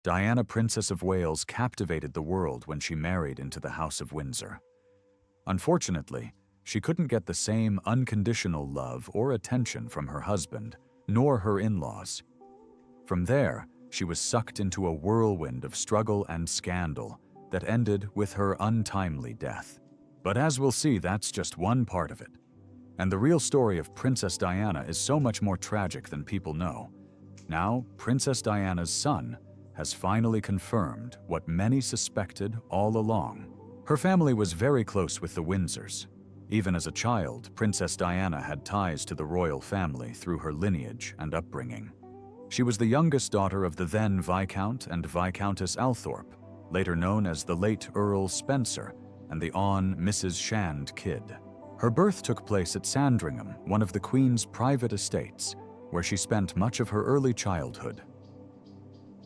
Diana, Princess of Wales, captivated the world when she married into the House of Windsor. Unfortunately, she couldn't get the same unconditional love or attention from her husband, nor her in-laws. From there, she was sucked into a whirlwind of struggle and scandal that ended with her untimely death. But as we'll see, that's just one part of it. And the real story of Princess Diana is so much more tragic than people know. Now, Princess Diana's son has finally confirmed what many suspected all along. Her family was very close with the Windsors. Even as a child, Princess Diana had ties to the royal family through her lineage and upbringing. She was the youngest daughter of the then Viscount and Viscountess Althorp, later known as the late Earl Spencer, and the Awn Mrs. Shand Kidd. Her birth took place at Sandringham, one of the Queen's private estates, where she spent much of her early childhood.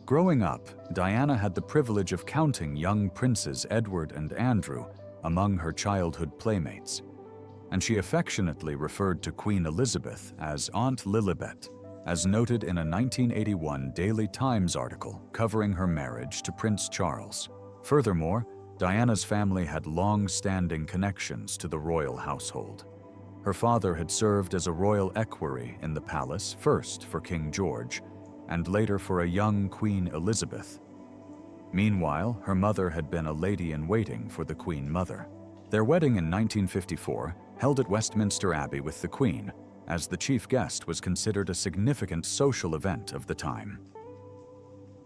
Growing up, Diana had the privilege of counting young princes Edward and Andrew among her childhood playmates, and she affectionately referred to Queen Elizabeth as Aunt Lilibet, as noted in a 1981 Daily Times article covering her marriage to Prince Charles. Furthermore, Diana's family had long-standing connections to the royal household. Her father had served as a royal equerry in the palace, first for King George, and later for a young Queen Elizabeth. Meanwhile, her mother had been a lady-in-waiting for the Queen Mother. Their wedding in 1954, held at Westminster Abbey with the Queen, as the chief guest, was considered a significant social event of the time.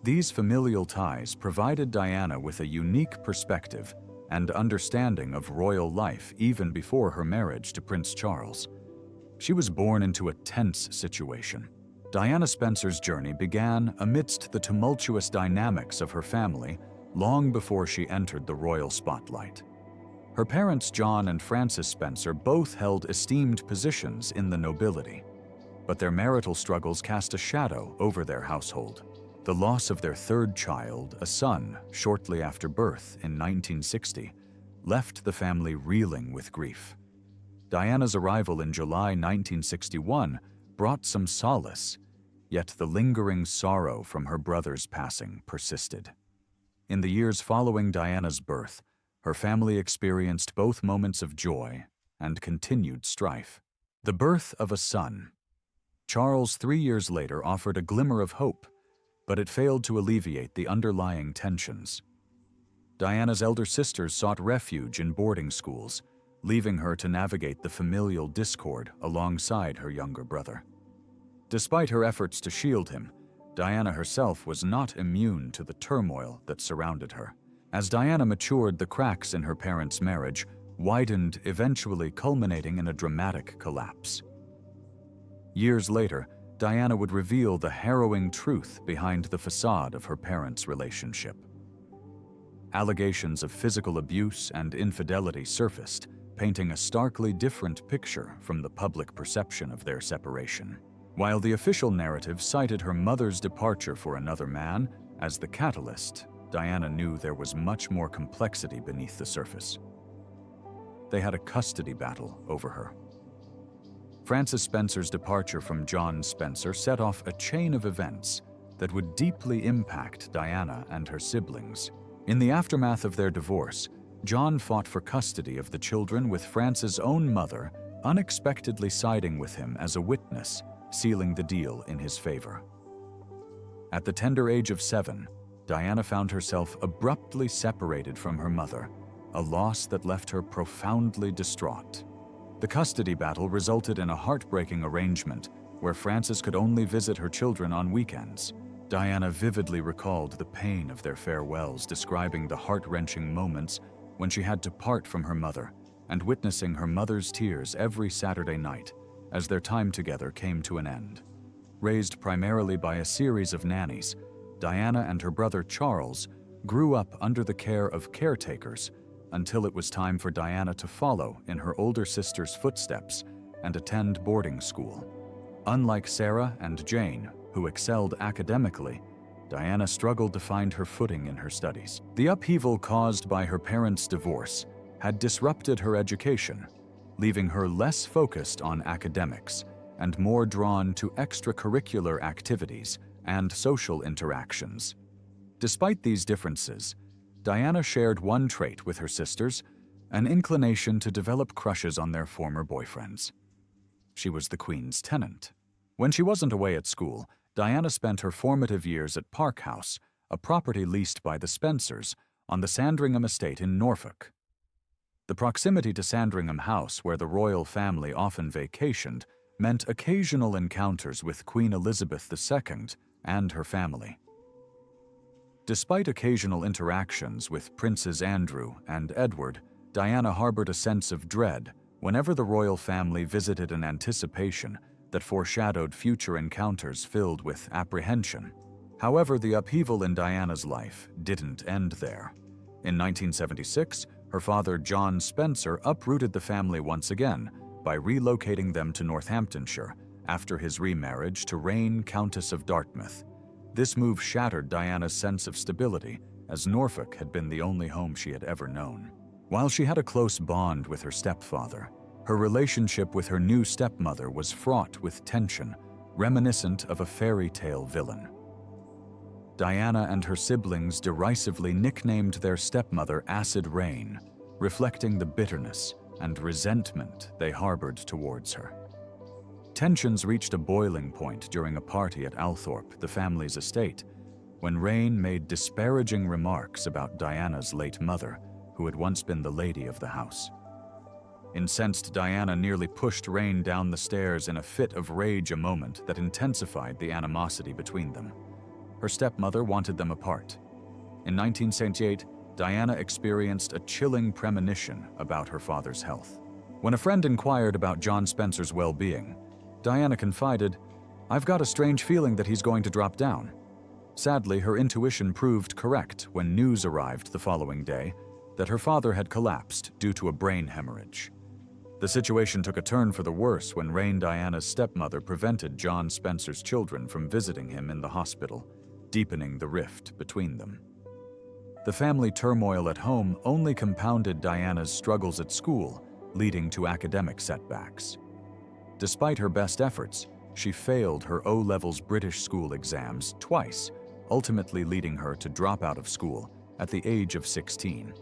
These familial ties provided Diana with a unique perspective and understanding of royal life even before her marriage to Prince Charles. She was born into a tense situation. Diana Spencer's journey began amidst the tumultuous dynamics of her family long before she entered the royal spotlight. Her parents, John and Frances Spencer, both held esteemed positions in the nobility, but their marital struggles cast a shadow over their household. The loss of their third child, a son, shortly after birth in 1960, left the family reeling with grief. Diana's arrival in July 1961 brought some solace, yet the lingering sorrow from her brother's passing persisted. In the years following Diana's birth, her family experienced both moments of joy and continued strife. The birth of a son. Charles, 3 years later, offered a glimmer of hope, but it failed to alleviate the underlying tensions. Diana's elder sisters sought refuge in boarding schools, leaving her to navigate the familial discord alongside her younger brother. Despite her efforts to shield him, Diana herself was not immune to the turmoil that surrounded her. As Diana matured, the cracks in her parents' marriage widened, eventually culminating in a dramatic collapse. Years later, Diana would reveal the harrowing truth behind the facade of her parents' relationship. Allegations of physical abuse and infidelity surfaced, painting a starkly different picture from the public perception of their separation. While the official narrative cited her mother's departure for another man as the catalyst, Diana knew there was much more complexity beneath the surface. They had a custody battle over her. Frances Spencer's departure from John Spencer set off a chain of events that would deeply impact Diana and her siblings. In the aftermath of their divorce, John fought for custody of the children, with Frances' own mother unexpectedly siding with him as a witness, sealing the deal in his favor. At the tender age of 7, Diana found herself abruptly separated from her mother, a loss that left her profoundly distraught. The custody battle resulted in a heartbreaking arrangement where Frances could only visit her children on weekends. Diana vividly recalled the pain of their farewells, describing the heart-wrenching moments when she had to part from her mother and witnessing her mother's tears every Saturday night as their time together came to an end. Raised primarily by a series of nannies, Diana and her brother Charles grew up under the care of caretakers until it was time for Diana to follow in her older sister's footsteps and attend boarding school. Unlike Sarah and Jane, who excelled academically, Diana struggled to find her footing in her studies. The upheaval caused by her parents' divorce had disrupted her education, leaving her less focused on academics and more drawn to extracurricular activities and social interactions. Despite these differences, Diana shared one trait with her sisters, an inclination to develop crushes on their former boyfriends. She was the Queen's tenant. When she wasn't away at school, Diana spent her formative years at Park House, a property leased by the Spencers, on the Sandringham estate in Norfolk. The proximity to Sandringham House, where the royal family often vacationed, meant occasional encounters with Queen Elizabeth II and her family. Despite occasional interactions with Princes Andrew and Edward, Diana harbored a sense of dread whenever the royal family visited, an anticipation that foreshadowed future encounters filled with apprehension. However, the upheaval in Diana's life didn't end there. In 1976, her father John Spencer uprooted the family once again by relocating them to Northamptonshire after his remarriage to Reine, Countess of Dartmouth. This move shattered Diana's sense of stability, as Norfolk had been the only home she had ever known. While she had a close bond with her stepfather, her relationship with her new stepmother was fraught with tension, reminiscent of a fairy tale villain. Diana and her siblings derisively nicknamed their stepmother Acid Rain, reflecting the bitterness and resentment they harbored towards her. Tensions reached a boiling point during a party at Althorp, the family's estate, when Rain made disparaging remarks about Diana's late mother, who had once been the lady of the house. Incensed, Diana nearly pushed Rain down the stairs in a fit of rage, a moment that intensified the animosity between them. Her stepmother wanted them apart. In 1978, Diana experienced a chilling premonition about her father's health. When a friend inquired about John Spencer's well-being, Diana confided, "I've got a strange feeling that he's going to drop down." Sadly, her intuition proved correct when news arrived the following day that her father had collapsed due to a brain hemorrhage. The situation took a turn for the worse when Rain, Diana's stepmother, prevented John Spencer's children from visiting him in the hospital, deepening the rift between them. The family turmoil at home only compounded Diana's struggles at school, leading to academic setbacks. Despite her best efforts, she failed her O-levels British school exams twice, ultimately leading her to drop out of school at the age of 16.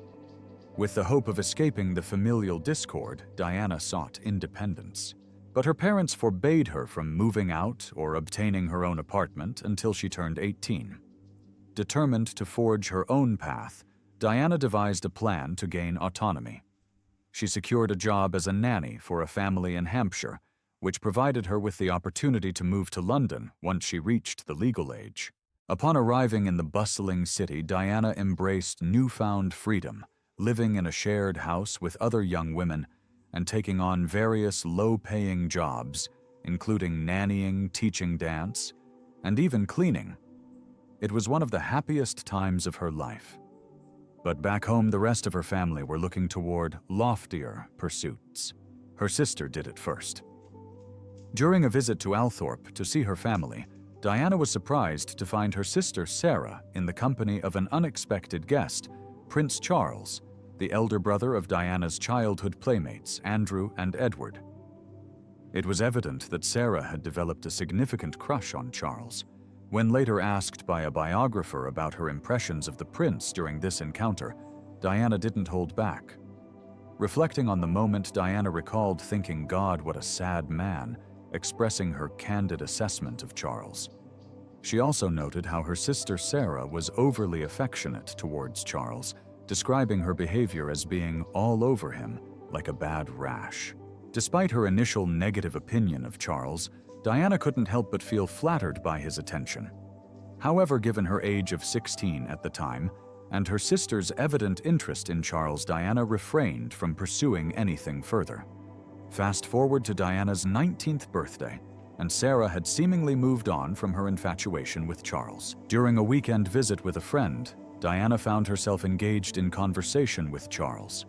With the hope of escaping the familial discord, Diana sought independence. But her parents forbade her from moving out or obtaining her own apartment until she turned 18. Determined to forge her own path, Diana devised a plan to gain autonomy. She secured a job as a nanny for a family in Hampshire, which provided her with the opportunity to move to London once she reached the legal age. Upon arriving in the bustling city, Diana embraced newfound freedom, living in a shared house with other young women and taking on various low-paying jobs, including nannying, teaching dance, and even cleaning. It was one of the happiest times of her life. But back home, the rest of her family were looking toward loftier pursuits. Her sister did it first. During a visit to Althorp to see her family, Diana was surprised to find her sister Sarah in the company of an unexpected guest, Prince Charles, the elder brother of Diana's childhood playmates, Andrew and Edward. It was evident that Sarah had developed a significant crush on Charles. When later asked by a biographer about her impressions of the prince during this encounter, Diana didn't hold back. Reflecting on the moment, Diana recalled thinking, "God, what a sad man," expressing her candid assessment of Charles. She also noted how her sister Sarah was overly affectionate towards Charles, describing her behavior as being all over him like a bad rash. Despite her initial negative opinion of Charles, Diana couldn't help but feel flattered by his attention. However, given her age of 16 at the time, and her sister's evident interest in Charles, Diana refrained from pursuing anything further. Fast forward to Diana's 19th birthday, and Sarah had seemingly moved on from her infatuation with Charles. During a weekend visit with a friend, Diana found herself engaged in conversation with Charles.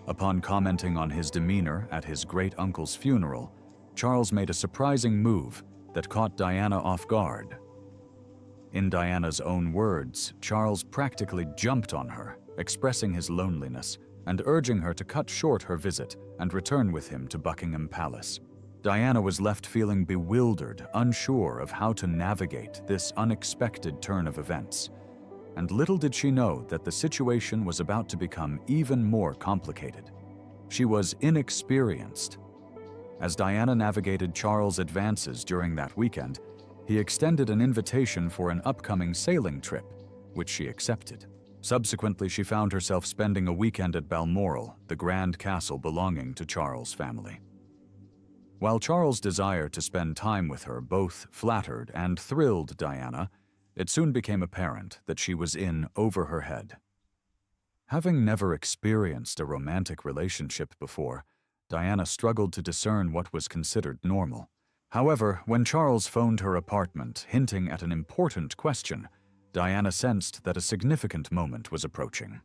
Upon commenting on his demeanor at his great-uncle's funeral, Charles made a surprising move that caught Diana off guard. In Diana's own words, Charles practically jumped on her, expressing his loneliness and urging her to cut short her visit and return with him to Buckingham Palace. Diana was left feeling bewildered, unsure of how to navigate this unexpected turn of events. and little did she know that the situation was about to become even more complicated. She was inexperienced. As Diana navigated Charles' advances during that weekend, he extended an invitation for an upcoming sailing trip, which she accepted. Subsequently, she found herself spending a weekend at Balmoral, the grand castle belonging to Charles' family. While Charles' desire to spend time with her both flattered and thrilled Diana, it soon became apparent that she was in over her head. Having never experienced a romantic relationship before, Diana struggled to discern what was considered normal. However, when Charles phoned her apartment, hinting at an important question, Diana sensed that a significant moment was approaching.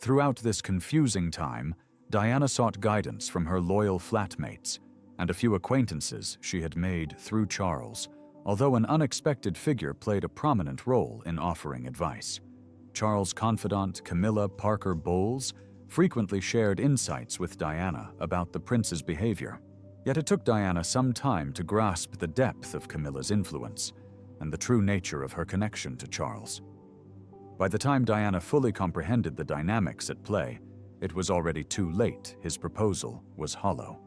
Throughout this confusing time, Diana sought guidance from her loyal flatmates and a few acquaintances she had made through Charles, although an unexpected figure played a prominent role in offering advice. Charles' confidant Camilla Parker Bowles frequently shared insights with Diana about the prince's behavior. Yet it took Diana some time to grasp the depth of Camilla's influence and the true nature of her connection to Charles. By the time Diana fully comprehended the dynamics at play, it was already too late. His proposal was hollow.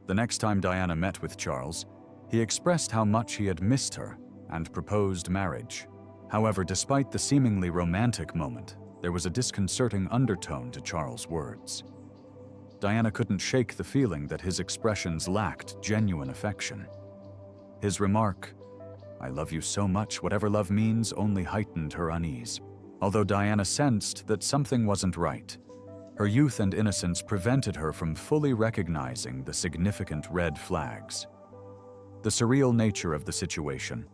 The next time Diana met with Charles, he expressed how much he had missed her and proposed marriage. However, despite the seemingly romantic moment, there was a disconcerting undertone to Charles' words. Diana couldn't shake the feeling that his expressions lacked genuine affection. His remark, "I love you so much, whatever love means," only heightened her unease. Although Diana sensed that something wasn't right, her youth and innocence prevented her from fully recognizing the significant red flags. The surreal nature of the situation,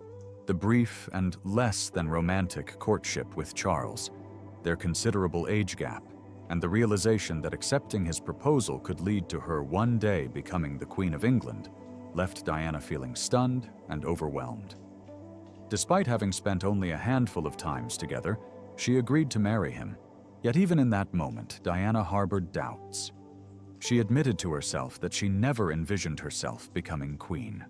the brief and less than romantic courtship with Charles, their considerable age gap, and the realization that accepting his proposal could lead to her one day becoming the Queen of England, left Diana feeling stunned and overwhelmed. Despite having spent only a handful of times together, she agreed to marry him. Yet even in that moment, Diana harbored doubts. She admitted to herself that she never envisioned herself becoming queen.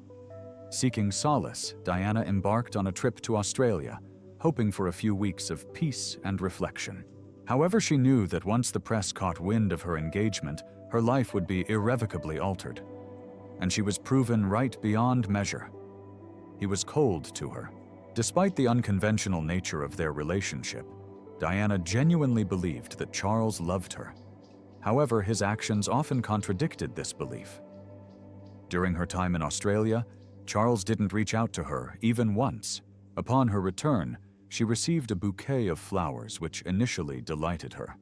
Seeking solace, Diana embarked on a trip to Australia, hoping for a few weeks of peace and reflection. However, she knew that once the press caught wind of her engagement, her life would be irrevocably altered. And she was proven right beyond measure. He was cold to her. Despite the unconventional nature of their relationship, Diana genuinely believed that Charles loved her. However, his actions often contradicted this belief. During her time in Australia, Charles didn't reach out to her even once. Upon her return, she received a bouquet of flowers which initially delighted her.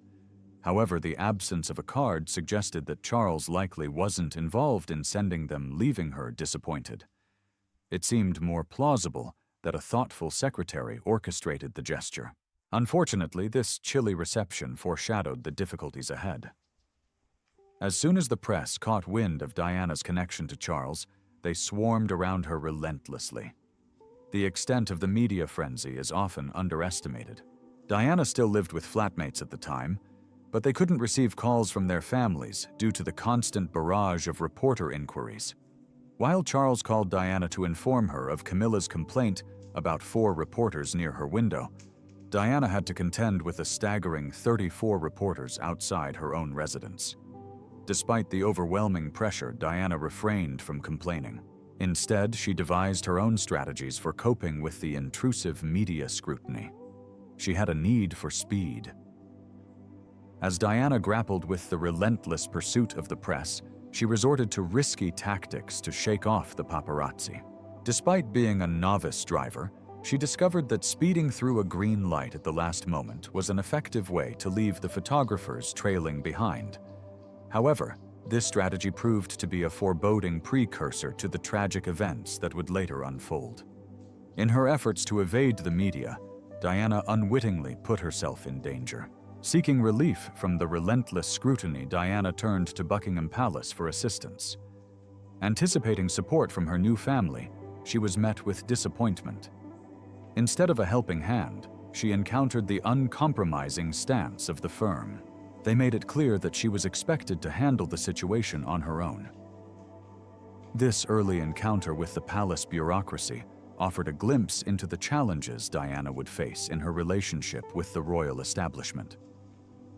However, the absence of a card suggested that Charles likely wasn't involved in sending them, leaving her disappointed. It seemed more plausible that a thoughtful secretary orchestrated the gesture. Unfortunately, this chilly reception foreshadowed the difficulties ahead. As soon as the press caught wind of Diana's connection to Charles, they swarmed around her relentlessly. The extent of the media frenzy is often underestimated. Diana still lived with flatmates at the time, but they couldn't receive calls from their families due to the constant barrage of reporter inquiries. While Charles called Diana to inform her of Camilla's complaint about 4 reporters near her window, Diana had to contend with a staggering 34 reporters outside her own residence. Despite the overwhelming pressure, Diana refrained from complaining. Instead, she devised her own strategies for coping with the intrusive media scrutiny. She had a need for speed. As Diana grappled with the relentless pursuit of the press, she resorted to risky tactics to shake off the paparazzi. Despite being a novice driver, she discovered that speeding through a green light at the last moment was an effective way to leave the photographers trailing behind. However, this strategy proved to be a foreboding precursor to the tragic events that would later unfold. In her efforts to evade the media, Diana unwittingly put herself in danger. Seeking relief from the relentless scrutiny, Diana turned to Buckingham Palace for assistance. Anticipating support from her new family, she was met with disappointment. Instead of a helping hand, she encountered the uncompromising stance of the firm. They made it clear that she was expected to handle the situation on her own. This early encounter with the palace bureaucracy offered a glimpse into the challenges Diana would face in her relationship with the royal establishment.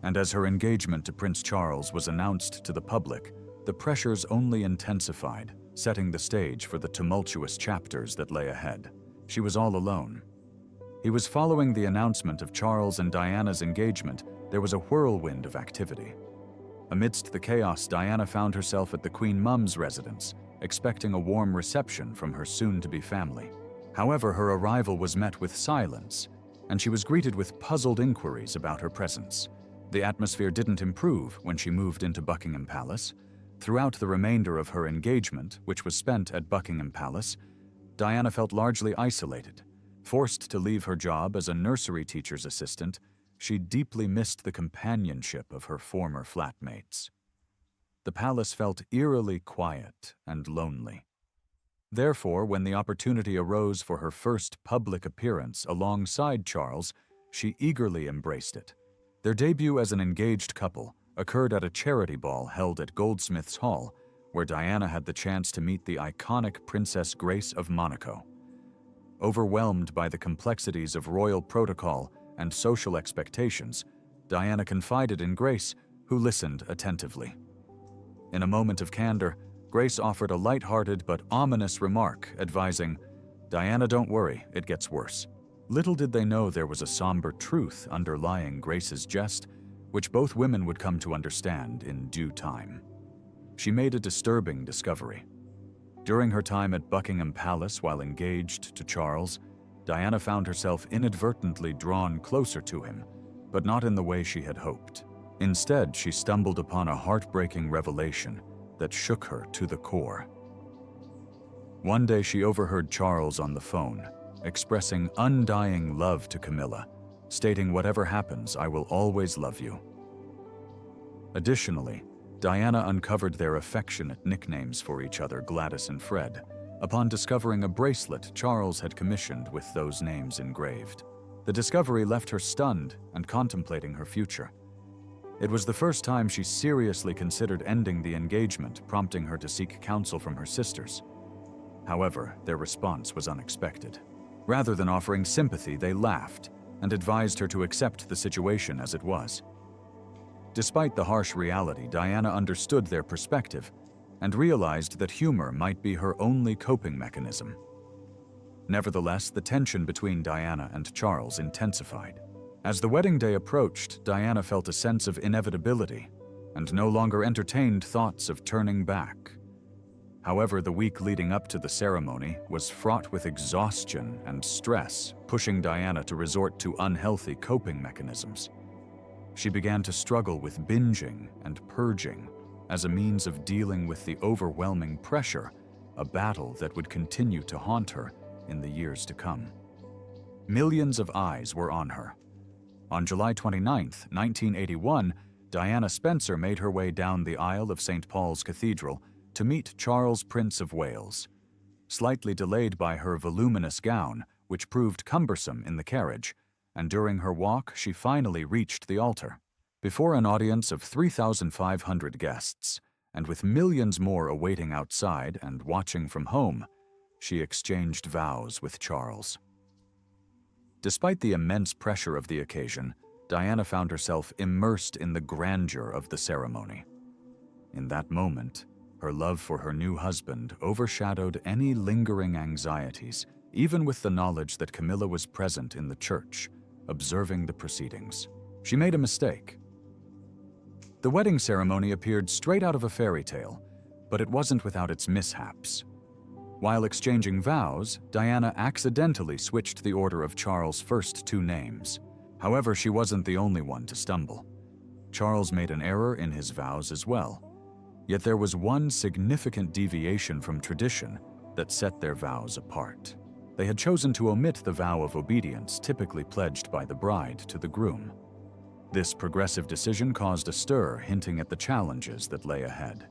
And as her engagement to Prince Charles was announced to the public, the pressures only intensified, setting the stage for the tumultuous chapters that lay ahead. She was all alone. He was following the announcement of Charles and Diana's engagement. There was a whirlwind of activity. Amidst the chaos, Diana found herself at the Queen Mum's residence, expecting a warm reception from her soon-to-be family. However, her arrival was met with silence, and she was greeted with puzzled inquiries about her presence. The atmosphere didn't improve when she moved into Buckingham Palace. Throughout the remainder of her engagement, which was spent at Buckingham Palace, Diana felt largely isolated. Forced to leave her job as a nursery teacher's assistant, she deeply missed the companionship of her former flatmates. The palace felt eerily quiet and lonely. Therefore, when the opportunity arose for her first public appearance alongside Charles, she eagerly embraced it. Their debut as an engaged couple occurred at a charity ball held at Goldsmiths Hall, where Diana had the chance to meet the iconic Princess Grace of Monaco. Overwhelmed by the complexities of royal protocol and social expectations, Diana confided in Grace, who listened attentively. In a moment of candor, Grace offered a light-hearted but ominous remark, advising, "Diana, don't worry, it gets worse." Little did they know there was a somber truth underlying Grace's jest, which both women would come to understand in due time. She made a disturbing discovery. During her time at Buckingham Palace while engaged to Charles, Diana found herself inadvertently drawn closer to him, but not in the way she had hoped. Instead, she stumbled upon a heartbreaking revelation that shook her to the core. One day she overheard Charles on the phone, expressing undying love to Camilla, stating, "Whatever happens, I will always love you." Additionally, Diana uncovered their affectionate nicknames for each other, Gladys and Fred, upon discovering a bracelet Charles had commissioned with those names engraved. The discovery left her stunned and contemplating her future. It was the first time she seriously considered ending the engagement, prompting her to seek counsel from her sisters. However, their response was unexpected. Rather than offering sympathy, they laughed and advised her to accept the situation as it was. Despite the harsh reality, Diana understood their perspective and realized that humor might be her only coping mechanism. Nevertheless, the tension between Diana and Charles intensified. As the wedding day approached, Diana felt a sense of inevitability and no longer entertained thoughts of turning back. However, the week leading up to the ceremony was fraught with exhaustion and stress, pushing Diana to resort to unhealthy coping mechanisms. She began to struggle with binging and purging as a means of dealing with the overwhelming pressure, a battle that would continue to haunt her in the years to come. Millions of eyes were on her. On July 29, 1981, Diana Spencer made her way down the aisle of St. Paul's Cathedral to meet Charles, Prince of Wales. Slightly delayed by her voluminous gown, which proved cumbersome in the carriage, and during her walk she finally reached the altar. Before an audience of 3,500 guests, and with millions more awaiting outside and watching from home, she exchanged vows with Charles. Despite the immense pressure of the occasion, Diana found herself immersed in the grandeur of the ceremony. In that moment, her love for her new husband overshadowed any lingering anxieties, even with the knowledge that Camilla was present in the church, observing the proceedings. She made a mistake. The wedding ceremony appeared straight out of a fairy tale, but it wasn't without its mishaps. While exchanging vows, Diana accidentally switched the order of Charles' first two names. However, she wasn't the only one to stumble. Charles made an error in his vows as well. Yet there was one significant deviation from tradition that set their vows apart. They had chosen to omit the vow of obedience typically pledged by the bride to the groom. This progressive decision caused a stir, hinting at the challenges that lay ahead.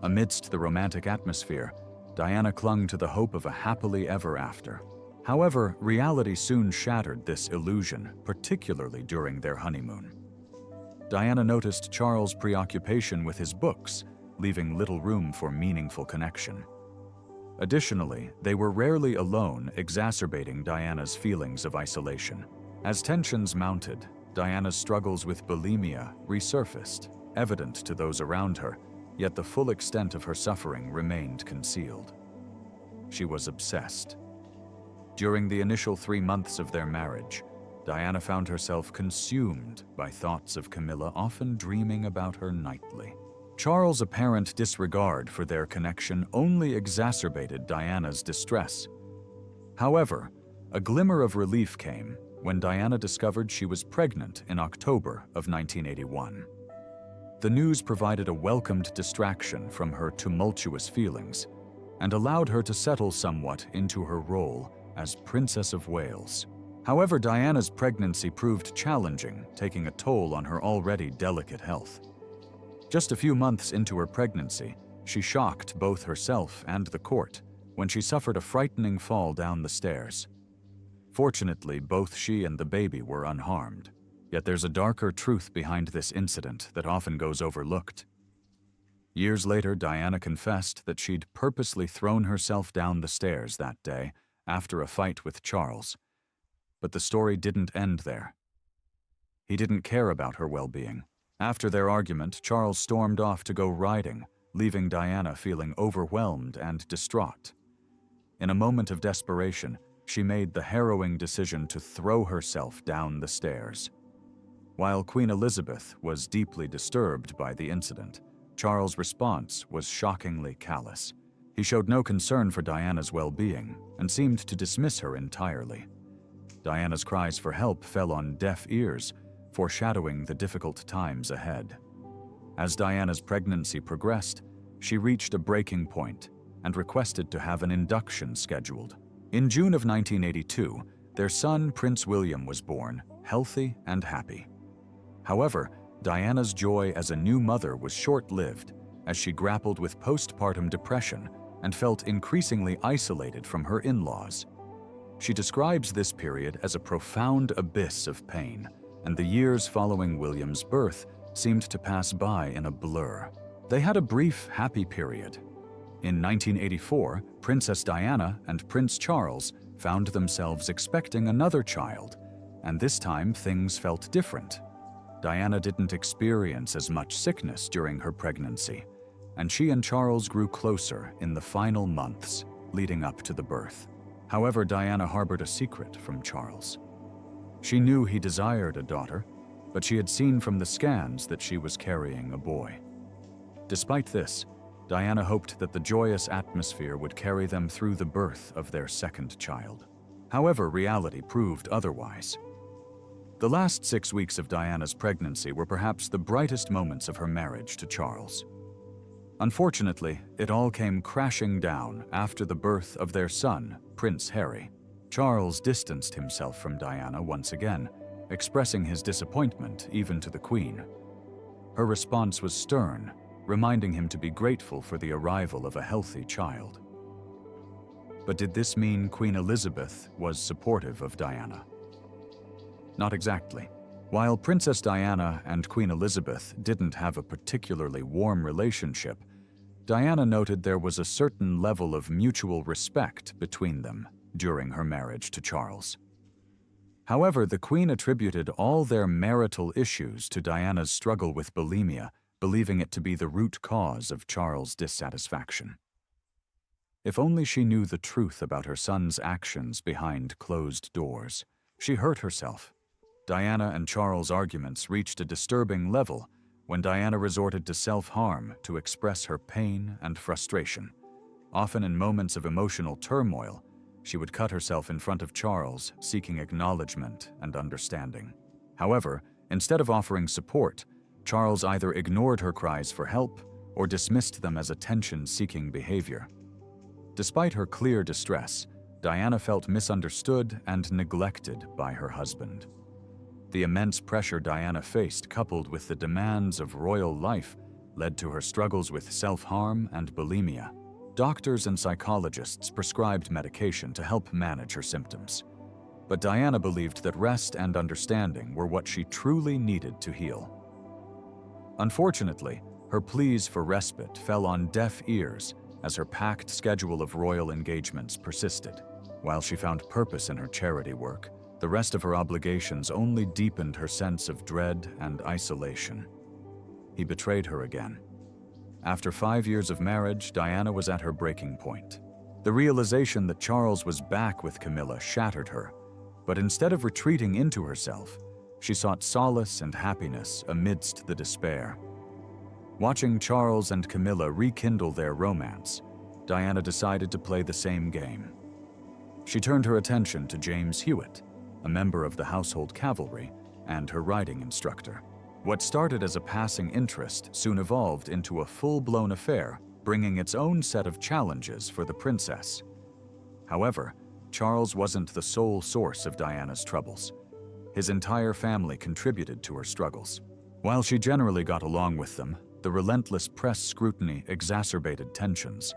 Amidst the romantic atmosphere, Diana clung to the hope of a happily ever after. However, reality soon shattered this illusion, particularly during their honeymoon. Diana noticed Charles' preoccupation with his books, leaving little room for meaningful connection. Additionally, they were rarely alone, exacerbating Diana's feelings of isolation. As tensions mounted, Diana's struggles with bulimia resurfaced, evident to those around her, yet the full extent of her suffering remained concealed. She was obsessed. During the initial 3 months of their marriage, Diana found herself consumed by thoughts of Camilla, often dreaming about her nightly. Charles' apparent disregard for their connection only exacerbated Diana's distress. However, a glimmer of relief came when Diana discovered she was pregnant in October of 1981. The news provided a welcomed distraction from her tumultuous feelings and allowed her to settle somewhat into her role as Princess of Wales. However, Diana's pregnancy proved challenging, taking a toll on her already delicate health. Just a few months into her pregnancy, she shocked both herself and the court when she suffered a frightening fall down the stairs. Fortunately, both she and the baby were unharmed. Yet there's a darker truth behind this incident that often goes overlooked. Years later, Diana confessed that she'd purposely thrown herself down the stairs that day after a fight with Charles. But the story didn't end there. He didn't care about her well-being. After their argument, Charles stormed off to go riding, leaving Diana feeling overwhelmed and distraught. In a moment of desperation, she made the harrowing decision to throw herself down the stairs. While Queen Elizabeth was deeply disturbed by the incident, Charles' response was shockingly callous. He showed no concern for Diana's well-being and seemed to dismiss her entirely. Diana's cries for help fell on deaf ears, foreshadowing the difficult times ahead. As Diana's pregnancy progressed, she reached a breaking point and requested to have an induction scheduled. In June of 1982, their son Prince William was born, healthy and happy. However, Diana's joy as a new mother was short-lived, as she grappled with postpartum depression and felt increasingly isolated from her in-laws. She describes this period as a profound abyss of pain, and the years following William's birth seemed to pass by in a blur. They had a brief, happy period. In 1984, Princess Diana and Prince Charles found themselves expecting another child, and this time things felt different. Diana didn't experience as much sickness during her pregnancy, and she and Charles grew closer in the final months leading up to the birth. However, Diana harbored a secret from Charles. She knew he desired a daughter, but she had seen from the scans that she was carrying a boy. Despite this, Diana hoped that the joyous atmosphere would carry them through the birth of their second child. However, reality proved otherwise. The last 6 weeks of Diana's pregnancy were perhaps the brightest moments of her marriage to Charles. Unfortunately, it all came crashing down after the birth of their son, Prince Harry. Charles distanced himself from Diana once again, expressing his disappointment even to the Queen. Her response was stern, reminding him to be grateful for the arrival of a healthy child. But did this mean Queen Elizabeth was supportive of Diana? Not exactly. While Princess Diana and Queen Elizabeth didn't have a particularly warm relationship, Diana noted there was a certain level of mutual respect between them during her marriage to Charles. However, the Queen attributed all their marital issues to Diana's struggle with bulimia, believing it to be the root cause of Charles' dissatisfaction. If only she knew the truth about her son's actions behind closed doors. She hurt herself. Diana and Charles' arguments reached a disturbing level when Diana resorted to self-harm to express her pain and frustration. Often in moments of emotional turmoil, she would cut herself in front of Charles, seeking acknowledgement and understanding. However, instead of offering support, Charles either ignored her cries for help or dismissed them as attention-seeking behavior. Despite her clear distress, Diana felt misunderstood and neglected by her husband. The immense pressure Diana faced, coupled with the demands of royal life, led to her struggles with self-harm and bulimia. Doctors and psychologists prescribed medication to help manage her symptoms. But Diana believed that rest and understanding were what she truly needed to heal. Unfortunately, her pleas for respite fell on deaf ears, as her packed schedule of royal engagements persisted. While she found purpose in her charity work, the rest of her obligations only deepened her sense of dread and isolation. He betrayed her again. After 5 years of marriage, Diana was at her breaking point. The realization that Charles was back with Camilla shattered her, but instead of retreating into herself, she sought solace and happiness amidst the despair. Watching Charles and Camilla rekindle their romance, Diana decided to play the same game. She turned her attention to James Hewitt, a member of the household cavalry and her riding instructor. What started as a passing interest soon evolved into a full-blown affair, bringing its own set of challenges for the princess. However, Charles wasn't the sole source of Diana's troubles. His entire family contributed to her struggles. While she generally got along with them, the relentless press scrutiny exacerbated tensions.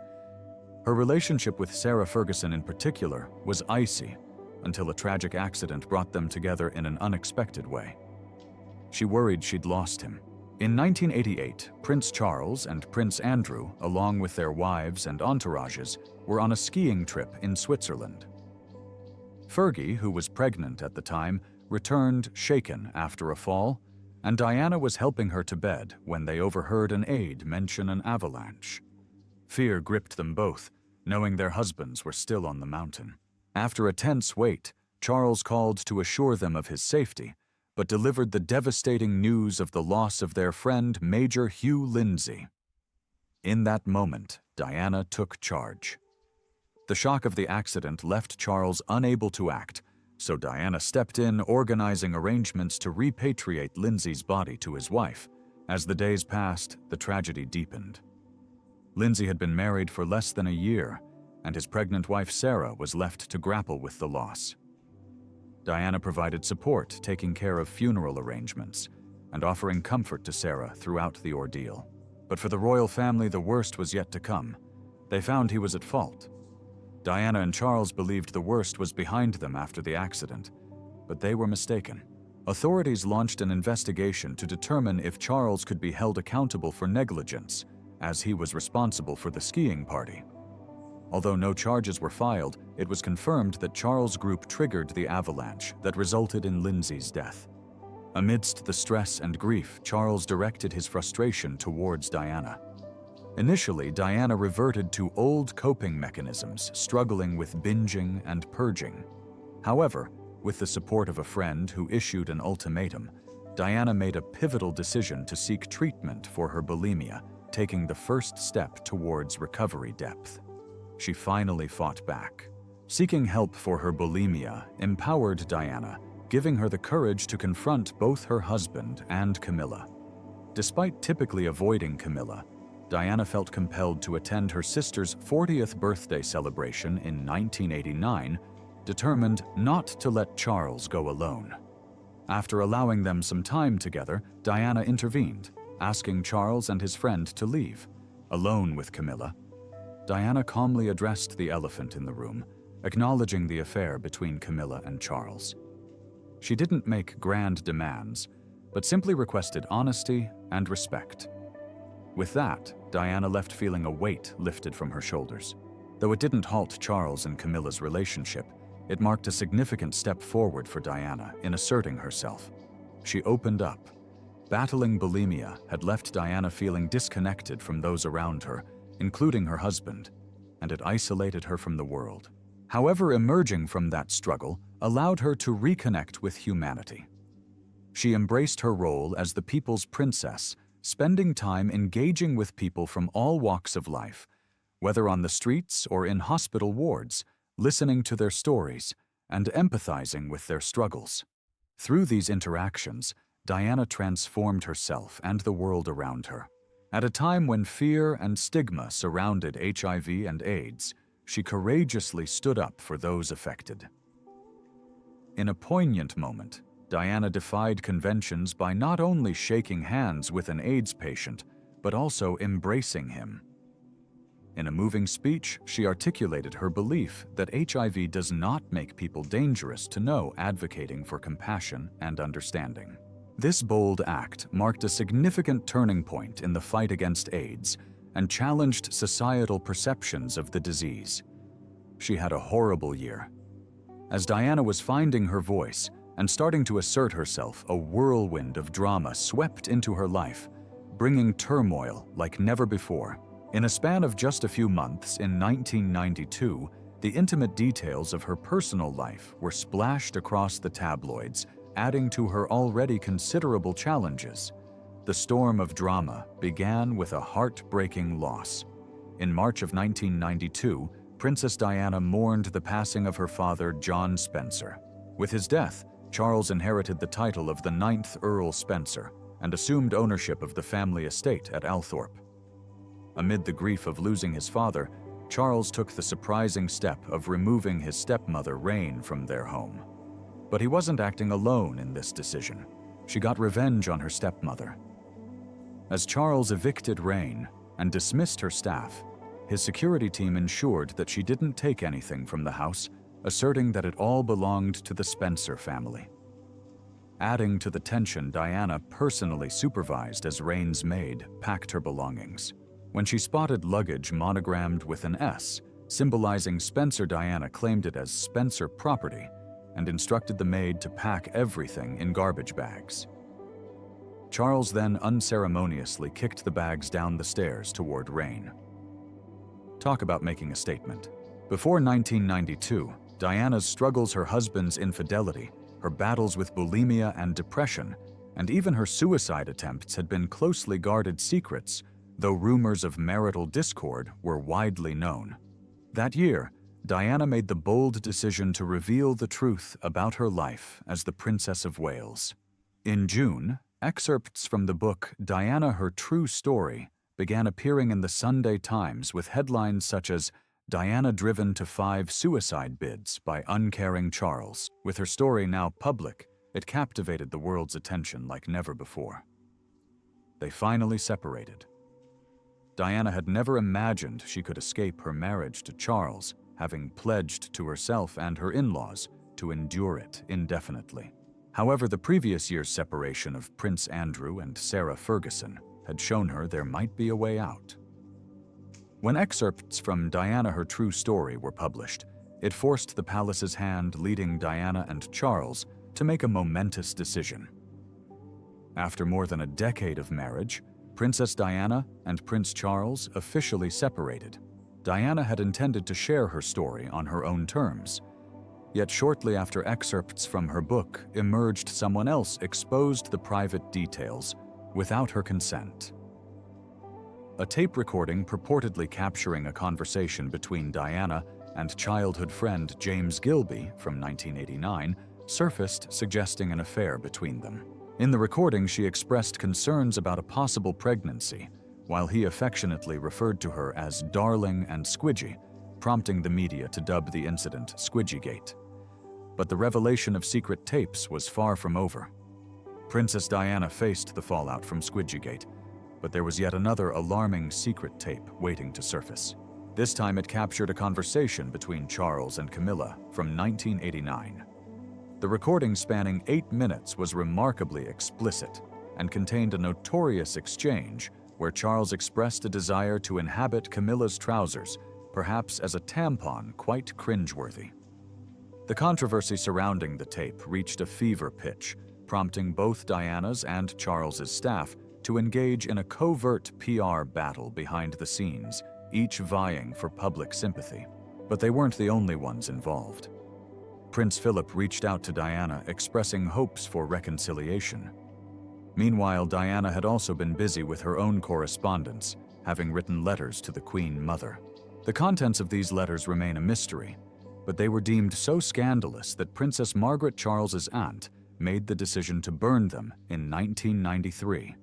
Her relationship with Sarah Ferguson in particular was icy until a tragic accident brought them together in an unexpected way. She worried she'd lost him. In 1988, Prince Charles and Prince Andrew, along with their wives and entourages, were on a skiing trip in Switzerland. Fergie, who was pregnant at the time, returned shaken after a fall, and Diana was helping her to bed when they overheard an aide mention an avalanche. Fear gripped them both, knowing their husbands were still on the mountain. After a tense wait, Charles called to assure them of his safety, but delivered the devastating news of the loss of their friend Major Hugh Lindsay. In that moment, Diana took charge. The shock of the accident left Charles unable to act, so Diana stepped in, organizing arrangements to repatriate Lindsay's body to his wife. As the days passed, the tragedy deepened. Lindsay had been married for less than a year, and his pregnant wife Sarah was left to grapple with the loss. Diana provided support, taking care of funeral arrangements and offering comfort to Sarah throughout the ordeal. But for the royal family, the worst was yet to come. They found he was at fault. Diana and Charles believed the worst was behind them after the accident, but they were mistaken. Authorities launched an investigation to determine if Charles could be held accountable for negligence, as he was responsible for the skiing party. Although no charges were filed, it was confirmed that Charles' group triggered the avalanche that resulted in Lindsay's death. Amidst the stress and grief, Charles directed his frustration towards Diana. Initially, Diana reverted to old coping mechanisms, struggling with binging and purging. However, with the support of a friend who issued an ultimatum, Diana made a pivotal decision to seek treatment for her bulimia, taking the first step towards recovery depth. She finally fought back. Seeking help for her bulimia empowered Diana, giving her the courage to confront both her husband and Camilla. Despite typically avoiding Camilla, Diana felt compelled to attend her sister's 40th birthday celebration in 1989, determined not to let Charles go alone. After allowing them some time together, Diana intervened, asking Charles and his friend to leave. Alone with Camilla, Diana calmly addressed the elephant in the room, acknowledging the affair between Camilla and Charles. She didn't make grand demands, but simply requested honesty and respect. With that, Diana left feeling a weight lifted from her shoulders. Though it didn't halt Charles and Camilla's relationship, it marked a significant step forward for Diana in asserting herself. She opened up. Battling bulimia had left Diana feeling disconnected from those around her, including her husband, and it isolated her from the world. However, emerging from that struggle allowed her to reconnect with humanity. She embraced her role as the people's princess, spending time engaging with people from all walks of life, whether on the streets or in hospital wards, listening to their stories and empathizing with their struggles. Through these interactions, Diana transformed herself and the world around her. At a time when fear and stigma surrounded HIV and AIDS, she courageously stood up for those affected. In a poignant moment, Diana defied conventions by not only shaking hands with an AIDS patient, but also embracing him. In a moving speech, she articulated her belief that HIV does not make people dangerous to know, advocating for compassion and understanding. This bold act marked a significant turning point in the fight against AIDS, and challenged societal perceptions of the disease. She had a horrible year. As Diana was finding her voice and starting to assert herself, a whirlwind of drama swept into her life, bringing turmoil like never before. In a span of just a few months in 1992, the intimate details of her personal life were splashed across the tabloids, adding to her already considerable challenges. The storm of drama began with a heartbreaking loss. In March of 1992, Princess Diana mourned the passing of her father, John Spencer. With his death, Charles inherited the title of the 9th Earl Spencer and assumed ownership of the family estate at Althorp. Amid the grief of losing his father, Charles took the surprising step of removing his stepmother, Reine, from their home. But he wasn't acting alone in this decision. She got revenge on her stepmother. As Charles evicted Reine and dismissed her staff, his security team ensured that she didn't take anything from the house, asserting that it all belonged to the Spencer family. Adding to the tension, Diana personally supervised as Reine's maid packed her belongings. When she spotted luggage monogrammed with an S, symbolizing Spencer, Diana claimed it as Spencer property and instructed the maid to pack everything in garbage bags. Charles then unceremoniously kicked the bags down the stairs toward Reine. Talk about making a statement. Before 1992, Diana's struggles, her husband's infidelity, her battles with bulimia and depression, and even her suicide attempts had been closely guarded secrets, though rumors of marital discord were widely known. That year, Diana made the bold decision to reveal the truth about her life as the Princess of Wales. In June, excerpts from the book Diana, Her True Story began appearing in the Sunday Times with headlines such as "Diana driven to 5 suicide bids by uncaring Charles." With her story now public, it captivated the world's attention like never before. They finally separated. Diana had never imagined she could escape her marriage to Charles, having pledged to herself and her in-laws to endure it indefinitely. However, the previous year's separation of Prince Andrew and Sarah Ferguson had shown her there might be a way out. When excerpts from Diana, Her True Story were published, it forced the palace's hand, leading Diana and Charles to make a momentous decision. After more than a decade of marriage, Princess Diana and Prince Charles officially separated. Diana had intended to share her story on her own terms. Yet shortly after excerpts from her book emerged, someone else exposed the private details without her consent. A tape recording purportedly capturing a conversation between Diana and childhood friend James Gilby from 1989 surfaced, suggesting an affair between them. In the recording, she expressed concerns about a possible pregnancy, while he affectionately referred to her as "darling" and "squidgy," prompting the media to dub the incident "Squidgygate." But the revelation of secret tapes was far from over. Princess Diana faced the fallout from Squidgygate, but there was yet another alarming secret tape waiting to surface. This time it captured a conversation between Charles and Camilla from 1989. The recording, spanning 8 minutes, was remarkably explicit and contained a notorious exchange where Charles expressed a desire to inhabit Camilla's trousers, perhaps as a tampon, quite cringeworthy. The controversy surrounding the tape reached a fever pitch, prompting both Diana's and Charles's staff to engage in a covert PR battle behind the scenes, each vying for public sympathy. But they weren't the only ones involved. Prince Philip reached out to Diana, expressing hopes for reconciliation. Meanwhile, Diana had also been busy with her own correspondence, having written letters to the Queen Mother. The contents of these letters remain a mystery, but they were deemed so scandalous that Princess Margaret, Charles's aunt, made the decision to burn them in 1993.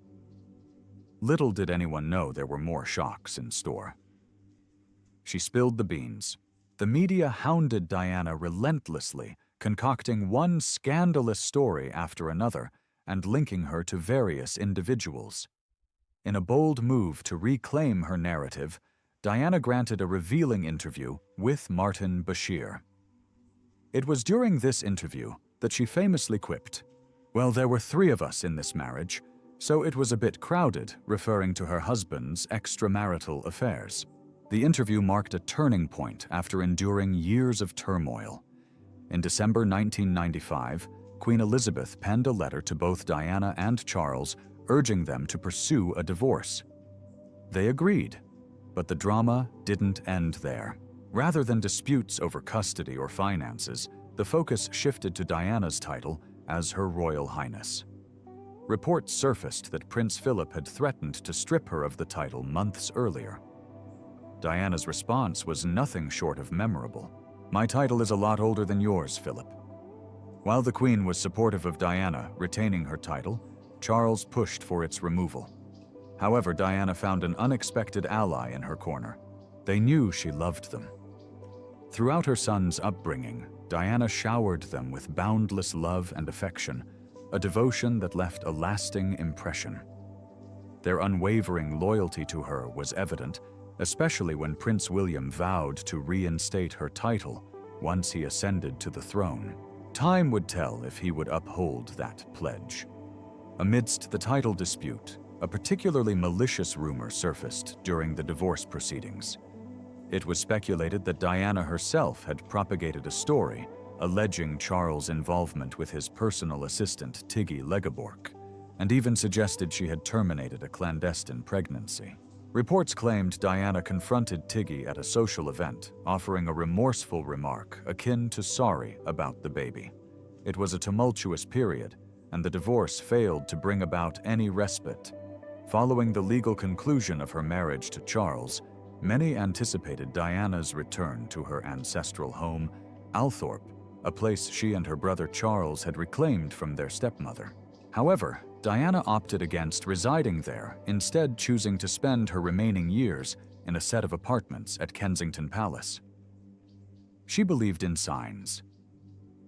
Little did anyone know there were more shocks in store. She spilled the beans. The media hounded Diana relentlessly, concocting one scandalous story after another and linking her to various individuals. In a bold move to reclaim her narrative, Diana granted a revealing interview with Martin Bashir. It was during this interview that she famously quipped, "Well, there were 3 of us in this marriage, so it was a bit crowded, referring to her husband's extramarital affairs. The interview marked a turning point after enduring years of turmoil. In December 1995, Queen Elizabeth penned a letter to both Diana and Charles urging them to pursue a divorce. They agreed, but the drama didn't end there. Rather than disputes over custody or finances, the focus shifted to Diana's title as Her Royal Highness. Reports surfaced that Prince Philip had threatened to strip her of the title months earlier. Diana's response was nothing short of memorable. "My title is a lot older than yours, Philip." While the Queen was supportive of Diana retaining her title, Charles pushed for its removal. However, Diana found an unexpected ally in her corner. They knew she loved them. Throughout her son's upbringing, Diana showered them with boundless love and affection, a devotion that left a lasting impression. Their unwavering loyalty to her was evident, especially when Prince William vowed to reinstate her title once he ascended to the throne. Time would tell if he would uphold that pledge. Amidst the title dispute, a particularly malicious rumor surfaced during the divorce proceedings. It was speculated that Diana herself had propagated a story alleging Charles' involvement with his personal assistant Tiggy Legabork, and even suggested she had terminated a clandestine pregnancy. Reports claimed Diana confronted Tiggy at a social event, offering a remorseful remark akin to sorry about the baby. It was a tumultuous period, and the divorce failed to bring about any respite. Following the legal conclusion of her marriage to Charles, many anticipated Diana's return to her ancestral home, Althorp, a place she and her brother Charles had reclaimed from their stepmother. However, Diana opted against residing there, instead choosing to spend her remaining years in a set of apartments at Kensington Palace. She believed in signs.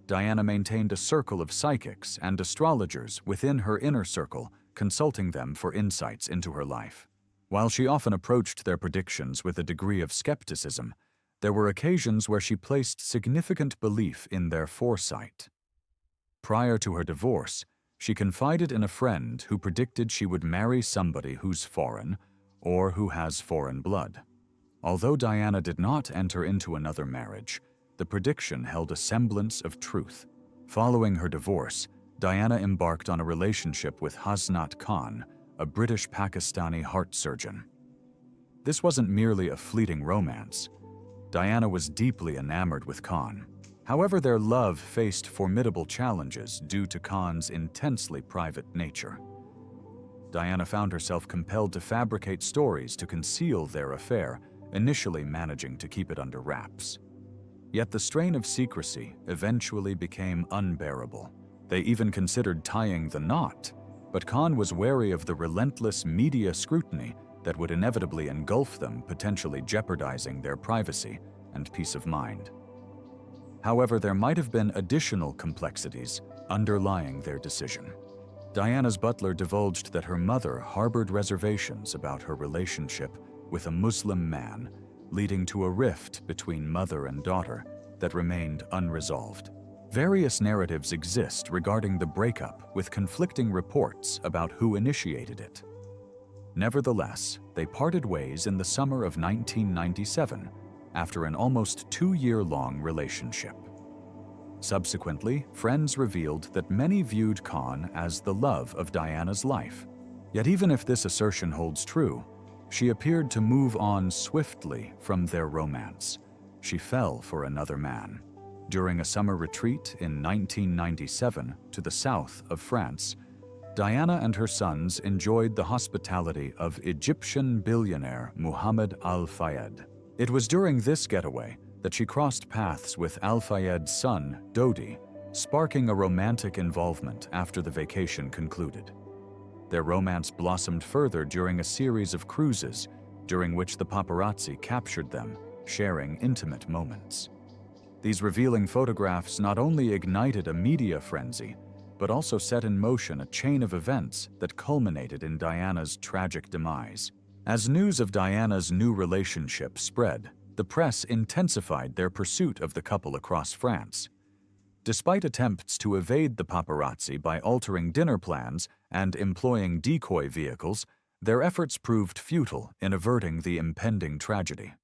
Diana maintained a circle of psychics and astrologers within her inner circle, consulting them for insights into her life. While she often approached their predictions with a degree of skepticism, there were occasions where she placed significant belief in their foresight. Prior to her divorce, she confided in a friend who predicted she would marry somebody who's foreign or who has foreign blood. Although Diana did not enter into another marriage, the prediction held a semblance of truth. Following her divorce, Diana embarked on a relationship with Hasnat Khan, a British Pakistani heart surgeon. This wasn't merely a fleeting romance. Diana was deeply enamored with Khan. However, their love faced formidable challenges due to Khan's intensely private nature. Diana found herself compelled to fabricate stories to conceal their affair, initially managing to keep it under wraps. Yet the strain of secrecy eventually became unbearable. They even considered tying the knot, but Khan was wary of the relentless media scrutiny that would inevitably engulf them, potentially jeopardizing their privacy and peace of mind. However, there might have been additional complexities underlying their decision. Diana's butler divulged that her mother harbored reservations about her relationship with a Muslim man, leading to a rift between mother and daughter that remained unresolved. Various narratives exist regarding the breakup, with conflicting reports about who initiated it. Nevertheless, they parted ways in the summer of 1997 after an almost 2-year-long relationship. Subsequently, friends revealed that many viewed Khan as the love of Diana's life. Yet even if this assertion holds true, she appeared to move on swiftly from their romance. She fell for another man. During a summer retreat in 1997 to the south of France, Diana and her sons enjoyed the hospitality of Egyptian billionaire Mohammed Al-Fayed. It was during this getaway that she crossed paths with Al-Fayed's son, Dodi, sparking a romantic involvement after the vacation concluded. Their romance blossomed further during a series of cruises, during which the paparazzi captured them, sharing intimate moments. These revealing photographs not only ignited a media frenzy, but also set in motion a chain of events that culminated in Diana's tragic demise. As news of Diana's new relationship spread, the press intensified their pursuit of the couple across France. Despite attempts to evade the paparazzi by altering dinner plans and employing decoy vehicles, their efforts proved futile in averting the impending tragedy.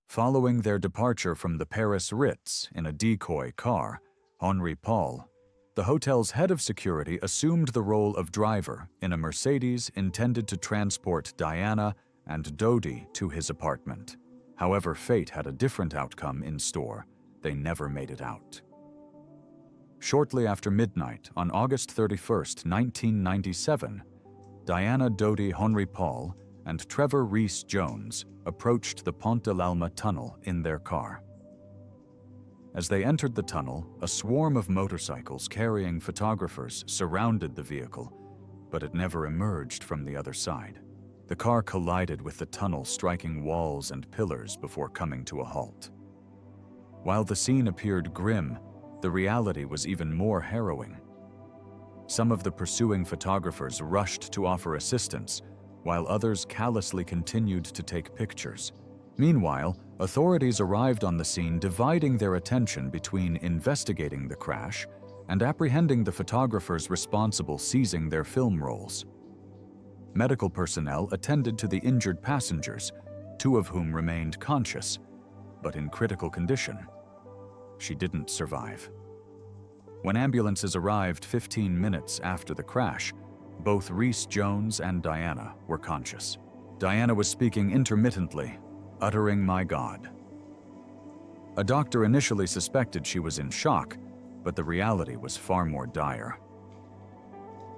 Following their departure from the Paris Ritz in a decoy car, Henri Paul, the hotel's head of security, assumed the role of driver in a Mercedes intended to transport Diana and Dodi to his apartment. However, fate had a different outcome in store. They never made it out. Shortly after midnight on August 31, 1997, Diana Dodi Henri Paul and Trevor Rees Jones approached the Pont de l'Alma tunnel in their car. As they entered the tunnel, a swarm of motorcycles carrying photographers surrounded the vehicle, but it never emerged from the other side. The car collided with the tunnel, striking walls and pillars before coming to a halt. While the scene appeared grim, the reality was even more harrowing. Some of the pursuing photographers rushed to offer assistance, while others callously continued to take pictures. Meanwhile, authorities arrived on the scene, dividing their attention between investigating the crash and apprehending the photographers responsible, seizing their film rolls. Medical personnel attended to the injured passengers, 2 of whom remained conscious, but in critical condition. She didn't survive. When ambulances arrived 15 minutes after the crash, both Rees Jones and Diana were conscious. Diana was speaking intermittently, uttering "My God." A doctor initially suspected she was in shock, but the reality was far more dire.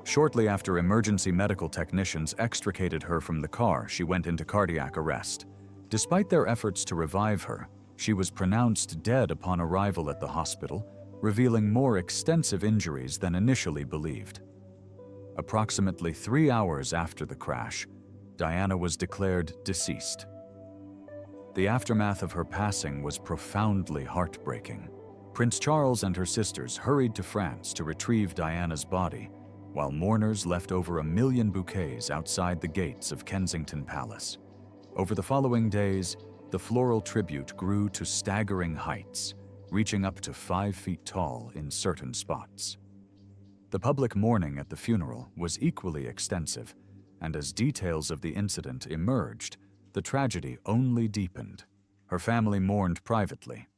Shortly after emergency medical technicians extricated her from the car, she went into cardiac arrest. Despite their efforts to revive her, she was pronounced dead upon arrival at the hospital, revealing more extensive injuries than initially believed. Approximately 3 hours after the crash, Diana was declared deceased. The aftermath of her passing was profoundly heartbreaking. Prince Charles and her sisters hurried to France to retrieve Diana's body, while mourners left over 1 million bouquets outside the gates of Kensington Palace. Over the following days, the floral tribute grew to staggering heights, reaching up to 5 feet tall in certain spots. The public mourning at the funeral was equally extensive, and as details of the incident emerged, the tragedy only deepened. Her family mourned privately.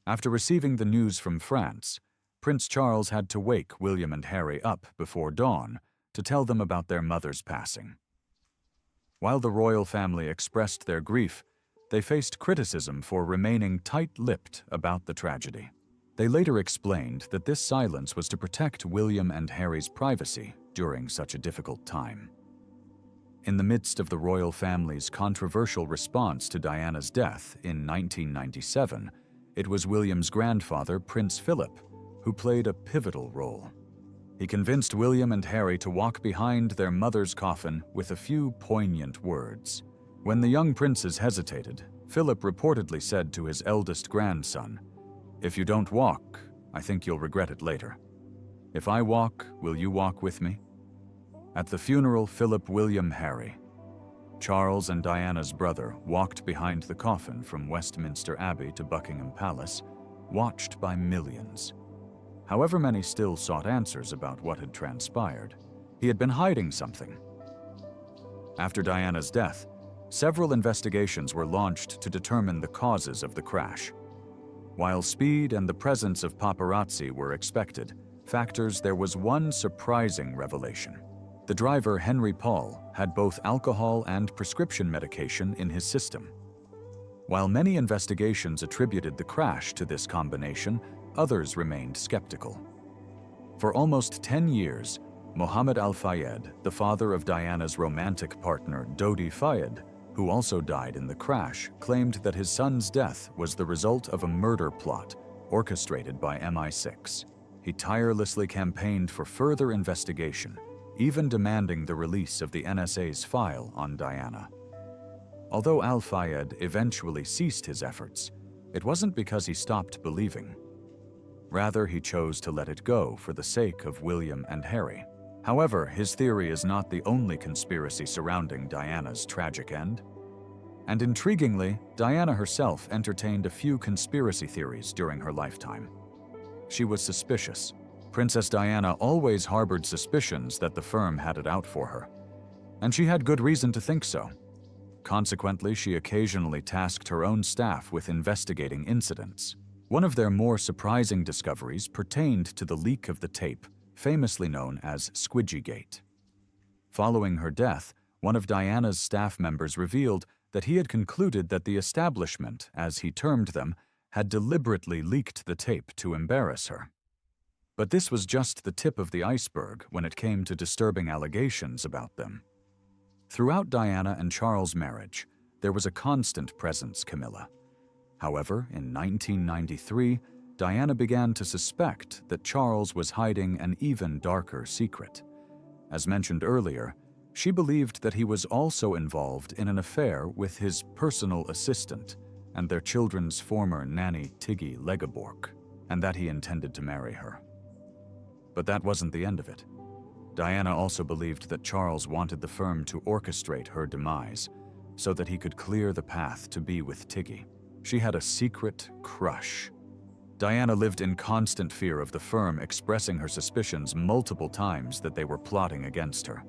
After receiving the news from France, Prince Charles had to wake William and Harry up before dawn to tell them about their mother's passing. While the royal family expressed their grief, they faced criticism for remaining tight-lipped about the tragedy. They later explained that this silence was to protect William and Harry's privacy during such a difficult time. In the midst of the royal family's controversial response to Diana's death in 1997, it was William's grandfather, Prince Philip, who played a pivotal role. He convinced William and Harry to walk behind their mother's coffin with a few poignant words. When the young princes hesitated, Philip reportedly said to his eldest grandson, "If you don't walk, I think you'll regret it later. If I walk, will you walk with me?" At the funeral, Philip, William, Harry, Charles and Diana's brother, walked behind the coffin from Westminster Abbey to Buckingham Palace, watched by millions. However, many still sought answers about what had transpired. He had been hiding something. After Diana's death, several investigations were launched to determine the causes of the crash. While speed and the presence of paparazzi were expected factors, there was one surprising revelation. The driver, Henri Paul, had both alcohol and prescription medication in his system. While many investigations attributed the crash to this combination, others remained skeptical. For almost 10 years, Mohammed Al-Fayed, the father of Diana's romantic partner Dodi Fayed, who also died in the crash, claimed that his son's death was the result of a murder plot orchestrated by MI6. He tirelessly campaigned for further investigation, even demanding the release of the NSA's file on Diana. Although Al-Fayed eventually ceased his efforts, it wasn't because he stopped believing. Rather, he chose to let it go for the sake of William and Harry. However, his theory is not the only conspiracy surrounding Diana's tragic end. And intriguingly, Diana herself entertained a few conspiracy theories during her lifetime. She was suspicious. Princess Diana always harbored suspicions that the firm had it out for her, and she had good reason to think so. Consequently, she occasionally tasked her own staff with investigating incidents. One of their more surprising discoveries pertained to the leak of the tape, famously known as Squidgygate. Following her death, one of Diana's staff members revealed that he had concluded that the establishment, as he termed them, had deliberately leaked the tape to embarrass her. But this was just the tip of the iceberg when it came to disturbing allegations about them. Throughout Diana and Charles' marriage, there was a constant presence, Camilla. However, in 1993, Diana began to suspect that Charles was hiding an even darker secret. As mentioned earlier, she believed that he was also involved in an affair with his personal assistant and their children's former nanny, Tiggy Legabork, and that he intended to marry her. But that wasn't the end of it. Diana also believed that Charles wanted the firm to orchestrate her demise so that he could clear the path to be with Tiggy. She had a secret crush. Diana lived in constant fear of the firm expressing her suspicions multiple times that they were plotting against her.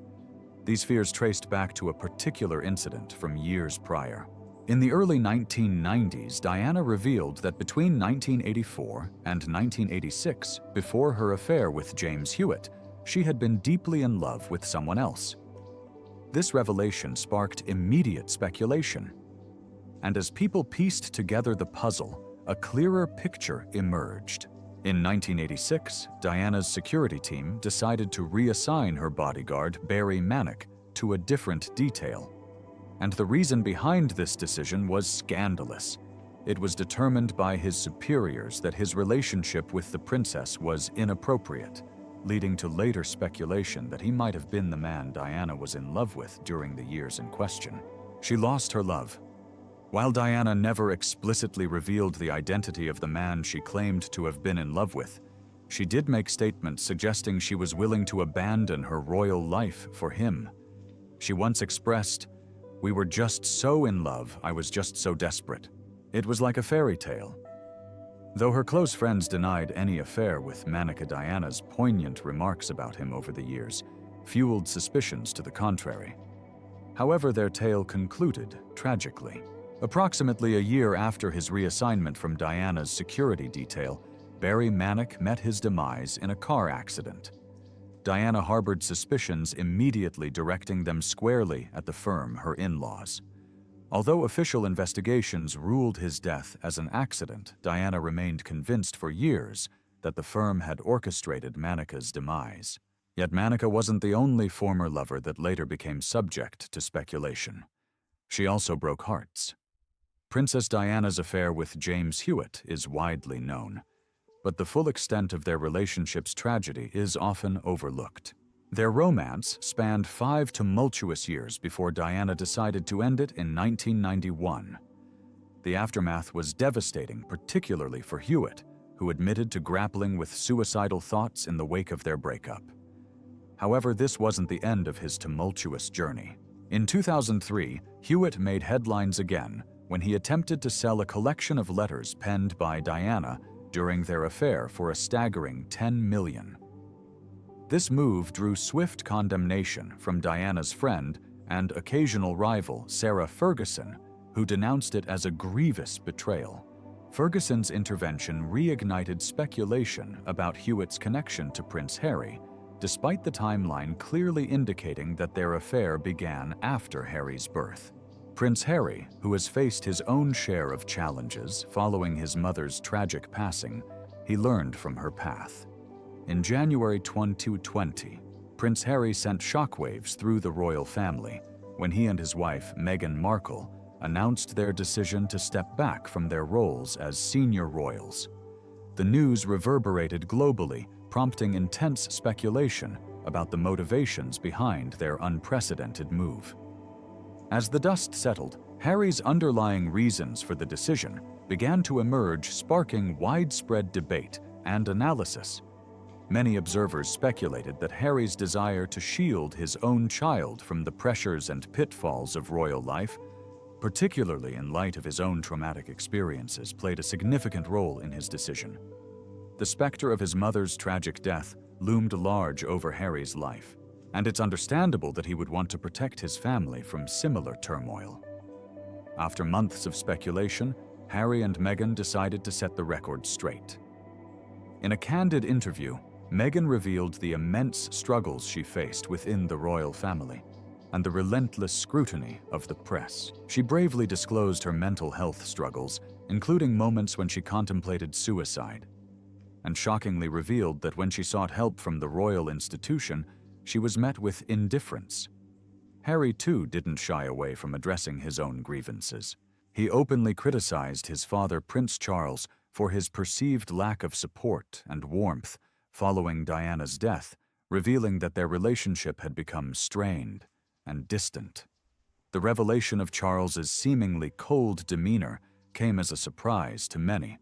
These fears traced back to a particular incident from years prior. In the early 1990s, Diana revealed that between 1984 and 1986, before her affair with James Hewitt, she had been deeply in love with someone else. This revelation sparked immediate speculation. And as people pieced together the puzzle, a clearer picture emerged. In 1986, Diana's security team decided to reassign her bodyguard, Barry Manick, to a different detail. And the reason behind this decision was scandalous. It was determined by his superiors that his relationship with the princess was inappropriate, leading to later speculation that he might have been the man Diana was in love with during the years in question. She lost her love. While Diana never explicitly revealed the identity of the man she claimed to have been in love with, she did make statements suggesting she was willing to abandon her royal life for him. She once expressed, "We were just so in love, I was just so desperate." It was like a fairy tale. Though her close friends denied any affair with Manica, Diana's poignant remarks about him over the years fueled suspicions to the contrary. However, their tale concluded tragically. Approximately a year after his reassignment from Diana's security detail, Barry Manick met his demise in a car accident. Diana harbored suspicions, immediately directing them squarely at the firm, her in-laws. Although official investigations ruled his death as an accident, Diana remained convinced for years that the firm had orchestrated Manica's demise. Yet Manica wasn't the only former lover that later became subject to speculation. She also broke hearts. Princess Diana's affair with James Hewitt is widely known, but the full extent of their relationship's tragedy is often overlooked. Their romance spanned 5 tumultuous years before Diana decided to end it in 1991. The aftermath was devastating, particularly for Hewitt, who admitted to grappling with suicidal thoughts in the wake of their breakup. However, this wasn't the end of his tumultuous journey. In 2003, Hewitt made headlines again when he attempted to sell a collection of letters penned by Diana during their affair for a staggering $10 million. This move drew swift condemnation from Diana's friend and occasional rival, Sarah Ferguson, who denounced it as a grievous betrayal. Ferguson's intervention reignited speculation about Hewitt's connection to Prince Harry, despite the timeline clearly indicating that their affair began after Harry's birth. Prince Harry, who has faced his own share of challenges following his mother's tragic passing, he learned from her path. In January 2020, Prince Harry sent shockwaves through the royal family when he and his wife, Meghan Markle, announced their decision to step back from their roles as senior royals. The news reverberated globally, prompting intense speculation about the motivations behind their unprecedented move. As the dust settled, Harry's underlying reasons for the decision began to emerge, sparking widespread debate and analysis. Many observers speculated that Harry's desire to shield his own child from the pressures and pitfalls of royal life, particularly in light of his own traumatic experiences, played a significant role in his decision. The specter of his mother's tragic death loomed large over Harry's life, and it's understandable that he would want to protect his family from similar turmoil. After months of speculation, Harry and Meghan decided to set the record straight. In a candid interview, Meghan revealed the immense struggles she faced within the royal family and the relentless scrutiny of the press. She bravely disclosed her mental health struggles, including moments when she contemplated suicide, and shockingly revealed that when she sought help from the royal institution, she was met with indifference. Harry, too, didn't shy away from addressing his own grievances. He openly criticized his father, Prince Charles, for his perceived lack of support and warmth following Diana's death, revealing that their relationship had become strained and distant. The revelation of Charles's seemingly cold demeanor came as a surprise to many,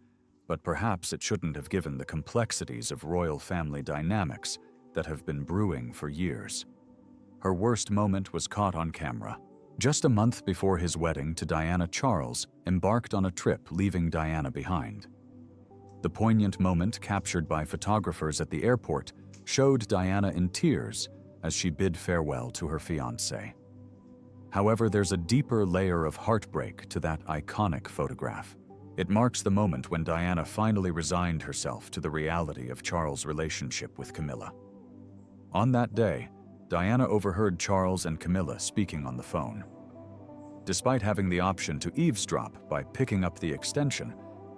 but perhaps it shouldn't have given the complexities of royal family dynamics that have been brewing for years. Her worst moment was caught on camera. Just a month before his wedding to Diana, Charles embarked on a trip, leaving Diana behind. The poignant moment, captured by photographers at the airport, showed Diana in tears as she bid farewell to her fiancé. However, there's a deeper layer of heartbreak to that iconic photograph. It marks the moment when Diana finally resigned herself to the reality of Charles' relationship with Camilla. On that day, Diana overheard Charles and Camilla speaking on the phone. Despite having the option to eavesdrop by picking up the extension,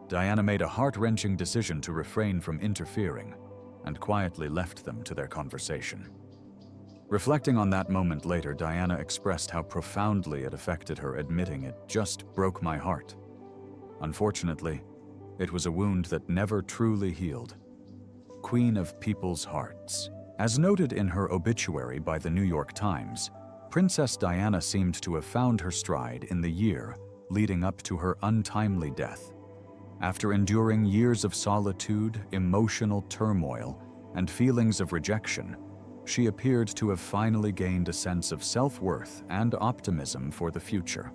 Diana made a heart-wrenching decision to refrain from interfering and quietly left them to their conversation. Reflecting on that moment later, Diana expressed how profoundly it affected her, admitting, "It just broke my heart." Unfortunately, it was a wound that never truly healed. Queen of People's Hearts. As noted in her obituary by the New York Times, Princess Diana seemed to have found her stride in the year leading up to her untimely death. After enduring years of solitude, emotional turmoil, and feelings of rejection, she appeared to have finally gained a sense of self-worth and optimism for the future.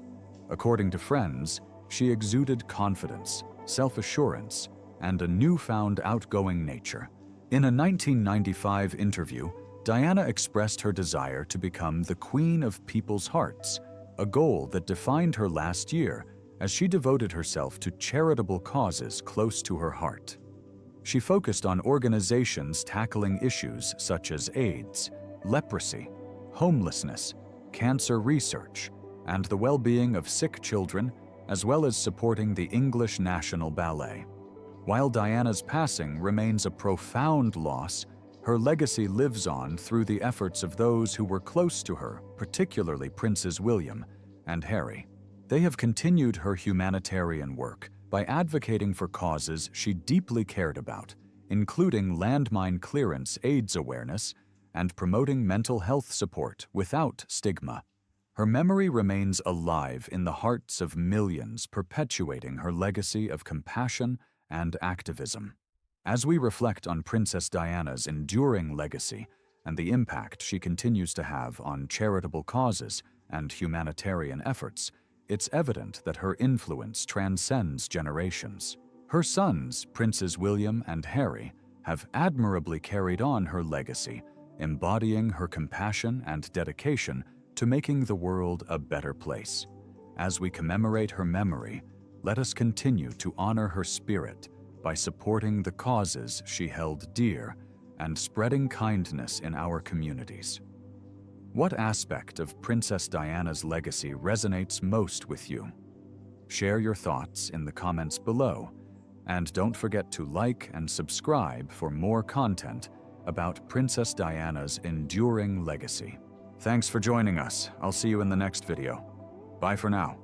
According to friends, she exuded confidence, self-assurance, and a newfound outgoing nature. In a 1995 interview, Diana expressed her desire to become the Queen of People's Hearts, a goal that defined her last year as she devoted herself to charitable causes close to her heart. She focused on organizations tackling issues such as AIDS, leprosy, homelessness, cancer research, and the well-being of sick children, as well as supporting the English National Ballet. While Diana's passing remains a profound loss, her legacy lives on through the efforts of those who were close to her, particularly Princes William and Harry. They have continued her humanitarian work by advocating for causes she deeply cared about, including landmine clearance, AIDS awareness, and promoting mental health support without stigma. Her memory remains alive in the hearts of millions, perpetuating her legacy of compassion and activism. As we reflect on Princess Diana's enduring legacy and the impact she continues to have on charitable causes and humanitarian efforts, it's evident that her influence transcends generations. Her sons, Princes William and Harry, have admirably carried on her legacy, embodying her compassion and dedication to making the world a better place. As we commemorate her memory, let us continue to honor her spirit by supporting the causes she held dear and spreading kindness in our communities. What aspect of Princess Diana's legacy resonates most with you? Share your thoughts in the comments below, and don't forget to like and subscribe for more content about Princess Diana's enduring legacy. Thanks for joining us. I'll see you in the next video. Bye for now.